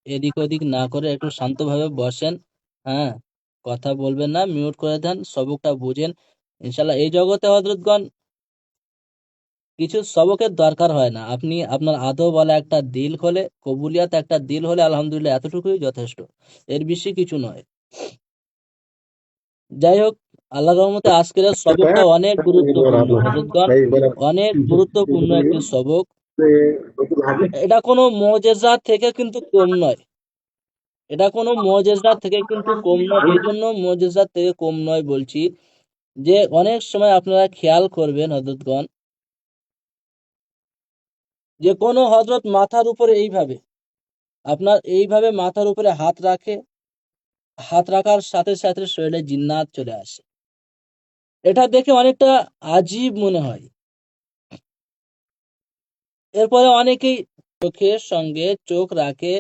এদিক ওদিক না করে একটু শান্তভাবে বসেন। হ্যাঁ, কথা বলবেন না, মিউট করে দেন, সবকটা বুঝেন। ইনশাল্লাহ এই জগতে হযরতগণ কিছু সবকের দরকার হয় না। আপনি আপনার আদব বলা একটা দিল হলে, কবুলিয়াত একটা দিল হলে আলহামদুলিল্লাহ এতটুকুই যথেষ্ট, এর বেশি কিছু নয়। যাই হোক, আল্লাহর রহমতে আজকের সবকটা অনেক গুরুত্বপূর্ণ হযরতগণ, অনেক গুরুত্বপূর্ণ একটি সবক। এটা কোনো মুজিজা থেকে কিন্তু কম নয়, এটা কোনো মুজিজা থেকে কিন্তু কম নয়। এই জন্য মুজিজা থেকে কম নয় বলছি যে অনেক সময় আপনারা খেয়াল করবেন হযরতগণ, যে কোনো হযরত মাথার উপরে এইভাবে, আপনার এইভাবে মাথার উপরে হাত রাখে, হাত রাখার সাথে সাথে শরীরে জিন্নাত চলে আসে। এটা দেখে অনেকটা আজীব মনে হয়। এরপরে অনেকেই চোখের সঙ্গে চোখ রাখে,